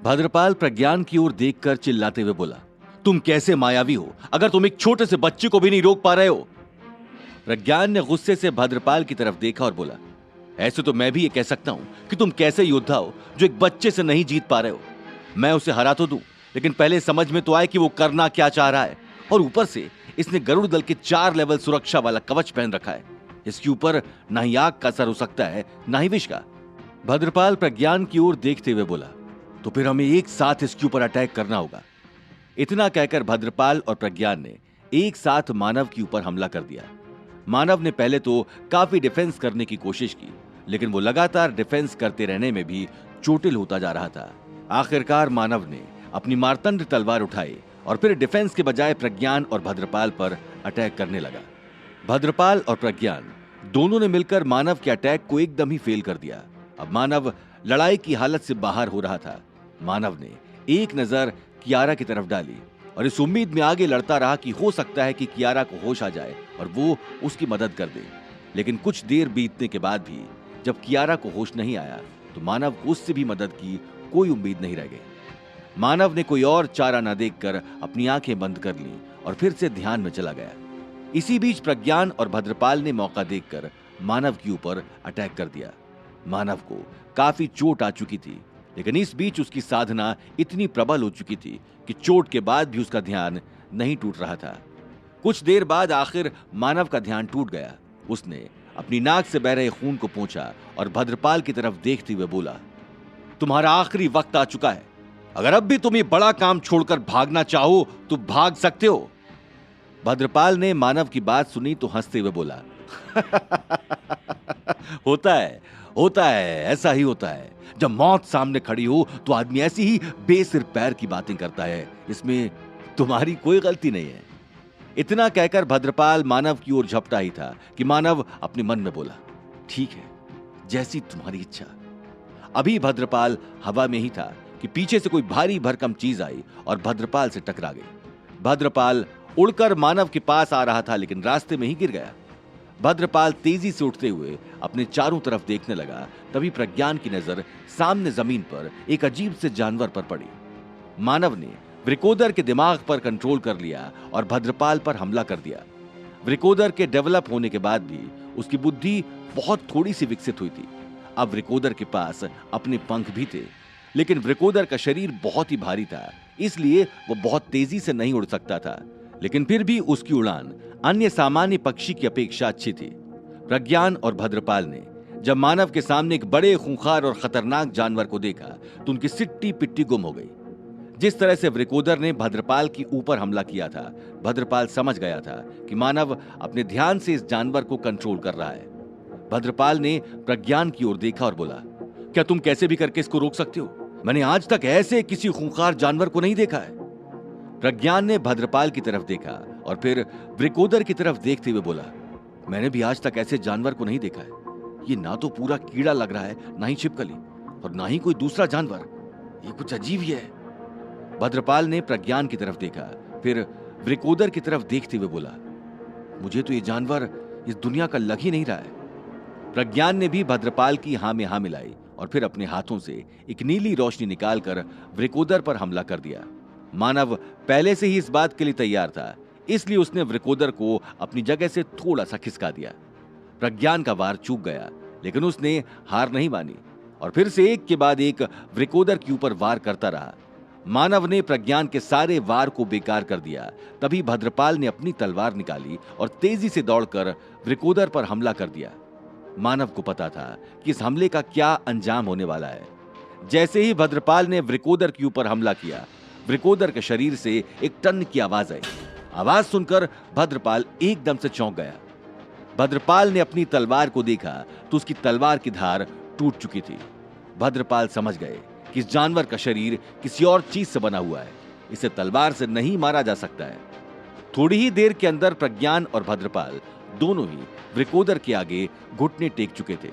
भद्रपाल प्रज्ञान की ओर देखकर चिल्लाते हुए बोला, तुम कैसे मायावी हो, अगर तुम एक छोटे से बच्चे को भी नहीं रोक पा रहे हो। प्रज्ञान ने गुस्से से भद्रपाल की तरफ देखा और बोला, ऐसे तो मैं भी ये कह सकता हूं कि तुम कैसे योद्धा हो जो एक बच्चे से नहीं जीत पा रहे हो। मैं उसे हरा तो दूं, लेकिन पहले समझ में तो आए कि वो करना क्या चाह रहा है। और ऊपर से इसने गरुड़ दल के 4 लेवल सुरक्षा वाला कवच पहन रखा है। इसके ऊपर ना ही आग का असर हो सकता है, ना ही विष का। भद्रपाल प्रज्ञान की ओर देखते हुए बोला, तो फिर हमें एक साथ इसके ऊपर अटैक करना होगा। इतना कहकर भद्रपाल और प्रज्ञान ने एक साथ मानव के ऊपर हमला कर दिया। मानव ने पहले तो काफी डिफेंस करने की कोशिश की, लेकिन वो लगातार डिफेंस करते रहने में भी चोटिल होता जा रहा था। आखिरकार मानव ने अपनी मारतंड तलवार उठाई और फिर डिफेंस के बजाय प्रज्ञान और भद्रपाल पर अटैक करने लगा। भद्रपाल और प्रज्ञान दोनों ने मिलकर मानव के अटैक को एकदम ही फेल कर दिया। अब मानव लड़ाई की हालत से बाहर हो रहा था। मानव ने एक नजर कियारा की तरफ डाली और इस उम्मीद में आगे लड़ता रहा कि हो सकता है कि कियारा को होश आ जाए और वो उसकी मदद कर दे। लेकिन कुछ देर बीतने के बाद भी जब कियारा को होश नहीं आया तो मानव को उससे भी मदद की कोई उम्मीद नहीं रह गई। मानव ने कोई और चारा न देखकर अपनी आंखें बंद कर ली और फिर से ध्यान में चला गया। इसी बीच प्रज्ञान और भद्रपाल ने मौका देखकर मानव के ऊपर अटैक कर दिया। मानव को काफी चोट आ चुकी थी, लेकिन इस बीच उसकी साधना इतनी प्रबल हो चुकी थी कि चोट के बाद भी उसका ध्यान नहीं टूट रहा था। कुछ देर बाद आखिर मानव का ध्यान टूट गया। उसने अपनी नाक से बह रहे खून को पोंछा और भद्रपाल की तरफ देखते हुए बोला, तुम्हारा आखिरी वक्त आ चुका है। अगर अब भी तुम ये बड़ा काम छोड़कर भागना चाहो तो भाग सकते हो। भद्रपाल ने मानव की बात सुनी तो हंसते हुए बोला, होता है, ऐसा ही होता है। जब मौत सामने खड़ी हो तो आदमी ऐसी ही बेसिर पैर की बातें करता है। इसमें तुम्हारी कोई गलती नहीं है। इतना कहकर भद्रपाल मानव की ओर झपटा ही था कि मानव अपने मन में बोला, ठीक है, जैसी तुम्हारी इच्छा। अभी भद्रपाल हवा में ही था कि पीछे से कोई भारी भरकम चीज आई और भद्रपाल से टकरा गई। भद्रपाल उड़कर मानव के पास आ रहा था, लेकिन रास्ते में ही गिर गया। भद्रपाल तेजी से उठते हुए अपने चारों तरफ देखने लगा। तभी प्रज्ञान की नजर सामने जमीन पर एक अजीब से जानवर पर पड़ी। मानव ने वृकोदर के दिमाग पर कंट्रोल कर लिया और भद्रपाल पर हमला कर दिया। वृकोदर के डेवलप होने के बाद भी उसकी बुद्धि बहुत थोड़ी सी विकसित हुई थी। अब वृकोदर के पास अपने पंख भी थे, लेकिन वृकोदर का शरीर बहुत ही भारी था, इसलिए वो बहुत तेजी से नहीं उड़ सकता था। लेकिन फिर भी उसकी उड़ान अन्य सामान्य पक्षी की अपेक्षा अच्छी थी। प्रज्ञान और भद्रपाल ने जब मानव के सामने एक बड़े खूंखार और खतरनाक जानवर को देखा तो उनकी सिट्टी पिट्टी गुम हो गई। जिस तरह से वृकोदर ने भद्रपाल के ऊपर हमला किया था, भद्रपाल समझ गया था कि मानव अपने ध्यान से इस जानवर को कंट्रोल कर रहा है। भद्रपाल ने प्रज्ञान की ओर देखा और बोला, क्या तुम कैसे भी करके इसको रोक सकते हो? मैंने आज तक ऐसे किसी खूंखार जानवर को नहीं देखा है। प्रज्ञान ने भद्रपाल की तरफ देखा और फिर वृकोदर की तरफ देखते हुए बोला, मैंने भी आज तक ऐसे जानवर को नहीं देखा है। ये ना तो पूरा कीड़ा लग रहा है, ना ही छिपकली, और ना ही कोई दूसरा जानवर। ये कुछ अजीब ही है। भद्रपाल ने प्रज्ञान की तरफ देखा, फिर वृकोदर की तरफ देखते हुए बोला, मुझे तो ये जानवर इस दुनिया का लग ही नहीं रहा है। प्रज्ञान ने भी भद्रपाल की हां में हां मिलाई और फिर अपने हाथों से एक नीली रोशनी निकालकर वृकोदर पर हमला कर दिया। मानव पहले से ही इस बात के लिए तैयार था, इसलिए उसने वृकोदर को अपनी जगह से थोड़ा सा खिसका दिया। प्रज्ञान का वार चूक गया, लेकिन उसने हार नहीं मानी और फिर से एक के बाद एक वृकोदर के ऊपर वार करता रहा। मानव ने प्रज्ञान के सारे वार को बेकार कर दिया। तभी भद्रपाल ने अपनी तलवार निकाली और तेजी से दौड़कर वृकोदर पर हमला कर दिया। मानव को पता था कि इस हमले का क्या अंजाम होने वाला है। जैसे ही भद्रपाल ने वृकोदर के ऊपर हमला किया, वृकोदर के शरीर से एक टन की आवाज आई। आवाज सुनकर भद्रपाल एकदम से चौंक गया। भद्रपाल ने अपनी तलवार को देखा तो उसकी तलवार की धार टूट चुकी थी। भद्रपाल समझ गए कि इस जानवर का शरीर किसी और चीज से बना हुआ है, इसे तलवार से नहीं मारा जा सकता है। थोड़ी ही देर के अंदर प्रज्ञान और भद्रपाल दोनों ही वृकोदर के आगे घुटने टेक चुके थे।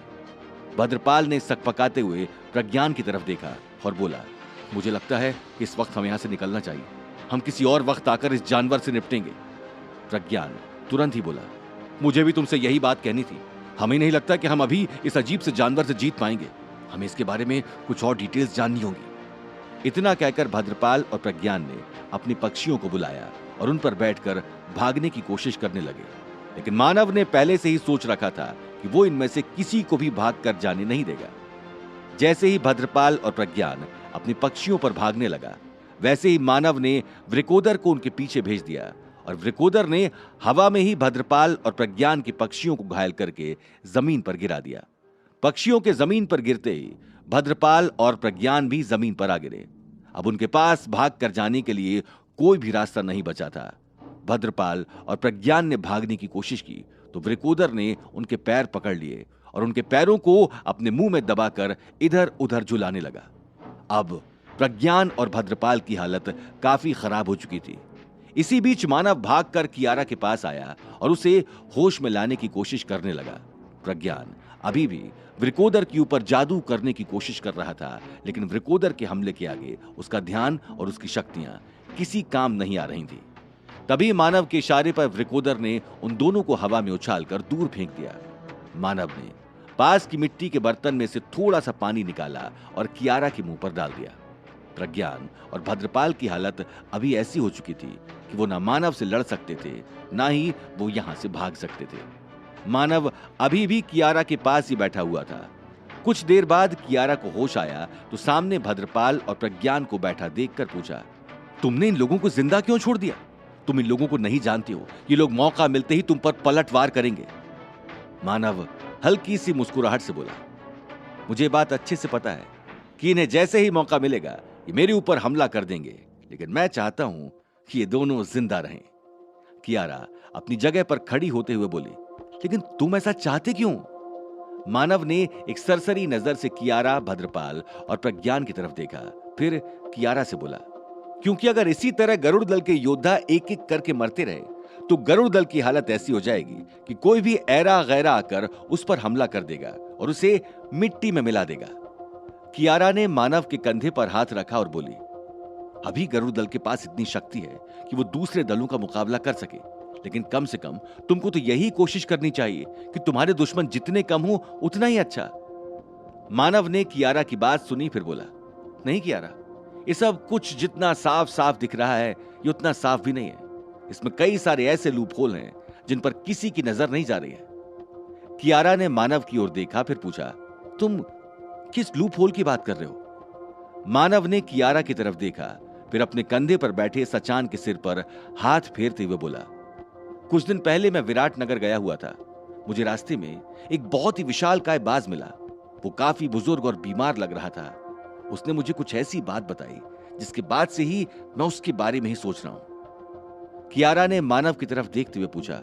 भद्रपाल ने सकपकाते हुए प्रज्ञान की तरफ देखा और बोला, मुझे लगता है कि इस वक्त हमें यहां से निकलना चाहिए। हम किसी और वक्त आकर इस जानवर से निपटेंगे। प्रज्ञान तुरंत ही बोला, मुझे भी तुमसे यही बात कहनी थी। हमें नहीं लगता कि हम अभी इस अजीब से जानवर से जीत पाएंगे। हमें इसके बारे में कुछ और डिटेल्स जाननी होंगी। इतना कहकर भद्रपाल और प्रज्ञान ने अपने पक्षियों को बुलाया और उन पर बैठकर भागने की कोशिश करने लगे। लेकिन मानव ने पहले से ही सोच रखा था कि वो इनमें से किसी को भी भाग कर जाने नहीं देगा। जैसे ही भद्रपाल और प्रज्ञान अपने पक्षियों पर भागने लगा, वैसे ही मानव ने वृकोदर को उनके पीछे भेज दिया और वृकोदर ने हवा में ही भद्रपाल और प्रज्ञान के पक्षियों को घायल करके जमीन पर गिरा दिया। पक्षियों के जमीन पर गिरते ही भद्रपाल और प्रज्ञान भी जमीन पर आ गिरे। अब उनके पास भाग कर जाने के लिए कोई भी रास्ता नहीं बचा था। भद्रपाल और प्रज्ञान ने भागने की कोशिश की तो वृकोदर ने उनके पैर पकड़ लिए और उनके पैरों को अपने मुंह में दबाकर इधर उधर झुलाने लगा। अब प्रज्ञान और भद्रपाल की हालत काफी खराब हो चुकी थी। इसी बीच मानव भागकर कियारा के पास आया और उसे होश में लाने की कोशिश करने लगा। प्रज्ञान अभी भी वृकोदर के ऊपर जादू करने की कोशिश कर रहा था, लेकिन वृकोदर के हमले के आगे उसका ध्यान और उसकी शक्तियां किसी काम नहीं आ रही थी। तभी मानव के इशारे पर वृकोदर ने उन दोनों को हवा में उछालकर दूर फेंक दिया। मानव ने पास की मिट्टी के बर्तन में से थोड़ा सा पानी निकाला और कियारा के मुंह पर डाल दिया। प्रज्ञान और भद्रपाल की हालत अभी ऐसी हो चुकी थी कि वो ना मानव से लड़ सकते थे, ना ही वो यहां से भाग सकते थे। मानव अभी भी कियारा के पास ही बैठा हुआ था। कुछ देर बाद कियारा को होश आया तो सामने भद्रपाल और प्रज्ञान को बैठा देखकर पूछा, तुमने इन लोगों को जिंदा क्यों छोड़ दिया? तुम इन लोगों को नहीं जानते हो, ये लोग मौका मिलते ही तुम पर पलटवार करेंगे। मानव हल्की सी मुस्कुराहट से बोला, मुझे बात अच्छे से पता है कि इन्हें जैसे ही मौका मिलेगा ये मेरे ऊपर हमला कर देंगे, लेकिन मैं चाहता हूं कि ये दोनों जिंदा रहें। कियारा अपनी जगह पर खड़ी होते हुए बोली, लेकिन तुम ऐसा चाहते क्यों? मानव ने एक सरसरी नजर से कियारा, भद्रपाल और प्रज्ञान की तरफ देखा, फिर कियारा से बोला, क्योंकि अगर इसी तरह गरुड़ दल के योद्धा एक एक करके मरते रहे तो गरुड़ दल की हालत ऐसी हो जाएगी कि कोई भी ऐरा गैरा आकर उस पर हमला कर देगा और उसे मिट्टी में मिला देगा। कियारा ने मानव के कंधे पर हाथ रखा और बोली, अभी गरुड़ दल के पास इतनी शक्ति है कि वो दूसरे दलों का मुकाबला कर सके, लेकिन कम से कम तुमको तो यही कोशिश करनी चाहिए कि तुम्हारे दुश्मन जितने कम हो उतना ही अच्छा। मानव ने कियारा की बात सुनी, फिर बोला, नहीं कियारा, ये सब कुछ जितना साफ साफ दिख रहा है ये उतना साफ भी नहीं है। इसमें कई सारे ऐसे लूप होल हैं जिन पर किसी की नजर नहीं जा रही है। कियारा ने मानव की ओर देखा, फिर पूछा, तुम किस लूप होल की बात कर रहे हो? मानव ने कियारा की तरफ देखा, फिर अपने कंधे पर बैठे सचान के सिर पर हाथ फेरते हुए बोला, कुछ दिन पहले मैं विराटनगर गया हुआ था। मुझे रास्ते में एक बहुत ही विशालकाय बाज मिला। वो काफी बुजुर्ग और बीमार लग रहा था। उसने मुझे कुछ ऐसी बात बताई जिसके बाद से ही मैं उसके बारे में ही सोच रहा हूं। कियारा ने मानव की तरफ देखते हुए पूछा,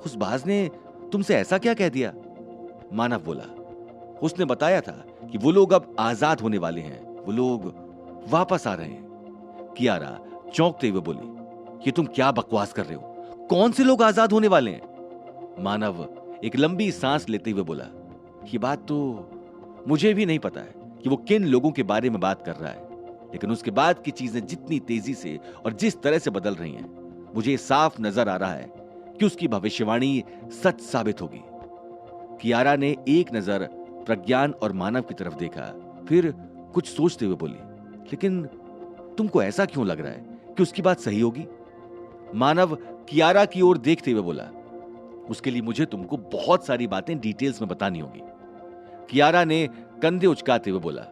उस बाज ने तुमसे ऐसा क्या कह दिया? मानव बोला, उसने बताया था कि वो लोग अब आजाद होने वाले हैं, वो लोग वापस आ रहे हैं। कियारा चौंकते हुए बोली, ये तुम क्या बकवास कर रहे हो? कौन से लोग आजाद होने वाले हैं? मानव एक लंबी सांस लेते हुए बोला, ये बात तो मुझे भी नहीं पता है कि वो किन लोगों के बारे में बात कर रहा है, लेकिन उसके बाद की चीजें जितनी तेजी से और जिस तरह से बदल रही हैं, मुझे साफ नजर आ रहा है कि उसकी भविष्यवाणी सच साबित होगी। कियारा ने एक नजर प्रज्ञान और मानव की तरफ देखा, फिर कुछ सोचते हुए बोली, लेकिन तुमको ऐसा क्यों लग रहा है कि उसकी बात सही होगी? मानव कियारा की ओर देखते हुए बोला, उसके लिए मुझे तुमको बहुत सारी बातें डिटेल्स में बतानी होगी। कियारा ने कंधे उचकाते हुए बोला,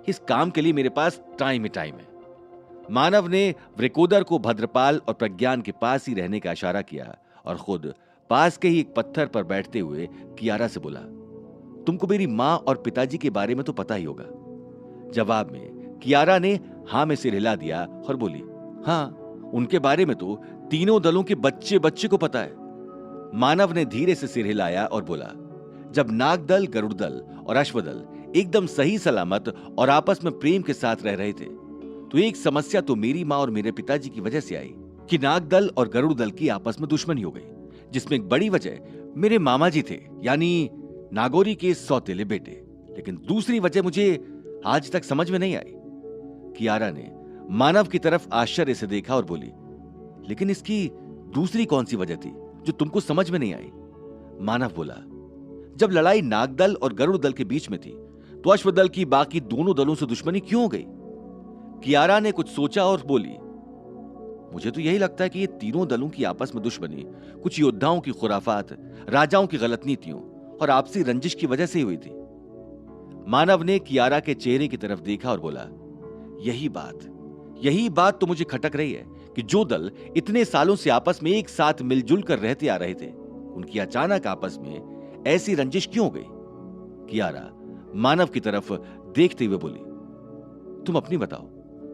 इस काम के लिए मेरे पास टाइम ही टाइम है। मानव ने वृकोदर को भद्रपाल और प्रज्ञान के पास ही रहने का इशारा किया और खुद पास के ही एक पत्थर पर बैठते हुए कियारा से बोला, तुमको मेरी मां और पिताजी के बारे में तो पता ही होगा। जवाब में कियारा ने हां में सिर हिला दिया और बोली, हां, उनके बारे में तो तीनों दलों के बच्चे बच्चे को पता है। मानव ने धीरे से सिर हिलाया और बोला, जब नाग दल, गरुड़ दल और अश्वदल एकदम सही सलामत और आपस में प्रेम के साथ रह रहे थे, तो एक समस्या तो मेरी मां और मेरे पिताजी की वजह से आई कि नाग दल और गरुड़ दल की आपस में दुश्मनी हो गई, जिसमें एक बड़ी वजह मेरे मामा जी थे, यानी नागौरी के सौतेले बेटे। लेकिन दूसरी वजह मुझे आज तक समझ में नहीं आई। कियारा ने मानव की तरफ आश्चर्य से देखा और बोली, लेकिन इसकी दूसरी कौन सी वजह थी जो तुमको समझ में नहीं आई? मानव बोला, जब लड़ाई नागदल और गरुड़ दल के बीच में थी तो अश्वदल की बाकी दोनों दलों से दुश्मनी क्यों हो गई? कियारा ने कुछ सोचा और बोली, मुझे तो यही लगता है कि ये तीनों दलों की आपस में दुश्मनी कुछ योद्धाओं की खुराफात, राजाओं की गलत नीतियों और आपसी रंजिश की वजह से ही हुई थी। मानव ने कियारा के चेहरे की तरफ देखा और बोला, यही बात तो मुझे खटक रही है कि जो दल इतने सालों से आपस में एक साथ मिलजुल कर रहते आ रहे थे, उनकी अचानक आपस में ऐसी रंजिश क्यों हो गई? कियारा मानव की तरफ देखते हुए बोली, तुम अपनी बताओ,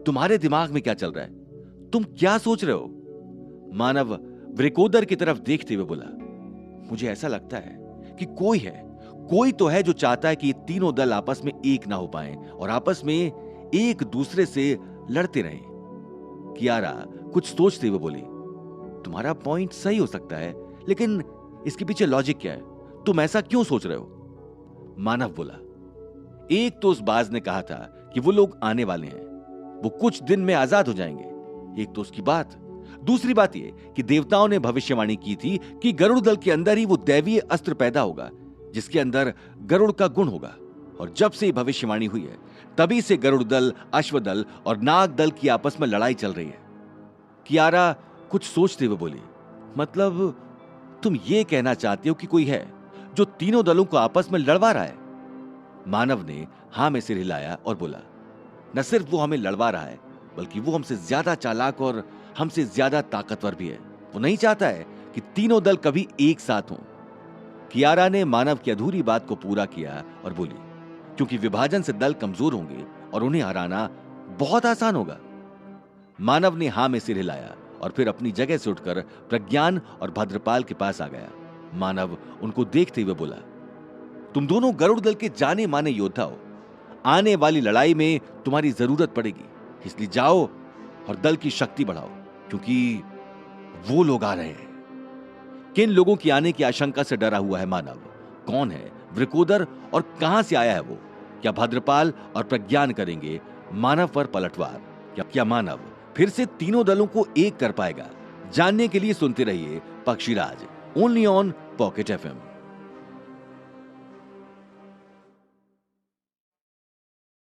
तुम्हारे दिमाग में क्या चल रहा है? तुम क्या सोच रहे हो? मानव वृकोदर की तरफ देखते हुए बोला, मुझे ऐसा लगता है कि कोई तो है जो चाहता है कि ये तीनों दल आपस में एक ना हो पाए और आपस में एक दूसरे से लड़ते रहें। कियारा कुछ सोचते हुए बोली, तुम्हारा पॉइंट सही हो सकता है, लेकिन इसके पीछे लॉजिक क्या है? तुम ऐसा क्यों सोच रहे हो? मानव बोला, एक तो उस बाज ने कहा था कि वो लोग आने वाले हैं, वो कुछ दिन में आजाद हो जाएंगे। एक तो उसकी बात, दूसरी बात ये कि देवताओं ने भविष्यवाणी की थी कि गरुड़ दल के अंदर ही वो दैवीय अस्त्र पैदा होगा जिसके अंदर गरुड़ का गुण होगा। और जब से भविष्यवाणी हुई है तभी से गरुड़ दल, अश्वदल और नाग दल की आपस में लड़ाई चल रही है। कियारा कुछ सोचते हुए बोली, मतलब तुम ये कहना चाहते हो कि कोई है जो तीनों दलों को आपस में लड़वा रहा है? मानव ने हां में सिर हिलाया और बोला, न सिर्फ वो हमें लड़वा रहा है, बल्कि वो हमसे ज्यादा चालाक और हमसे ज्यादा ताकतवर भी है। वो नहीं चाहता है कि तीनों दल कभी एक साथ हों। कियारा ने मानव की अधूरी बात को पूरा किया और बोली, क्योंकि विभाजन से दल कमजोर होंगे और उन्हें हराना बहुत आसान होगा। मानव ने हां में सिर हिलाया और फिर अपनी जगह से उठकर प्रज्ञान और भद्रपाल के पास आ गया। मानव उनको देखते हुए बोला, तुम दोनों गरुड़ दल के जाने माने योद्धा हो, आने वाली लड़ाई में तुम्हारी जरूरत पड़ेगी, इसलिए जाओ और दल की शक्ति बढ़ाओ, क्योंकि वो लोग आ रहे हैं। किन लोगों की आने की आशंका से डरा हुआ है मानव? कौन है वृकोदर और कहां से आया है वो? क्या भद्रपाल और प्रज्ञान करेंगे मानव पर पलटवार? क्या मानव फिर से तीनों दलों को एक कर पाएगा? जानने के लिए सुनते रहिए पक्षीराज, ओनली ऑन पॉकेट FM।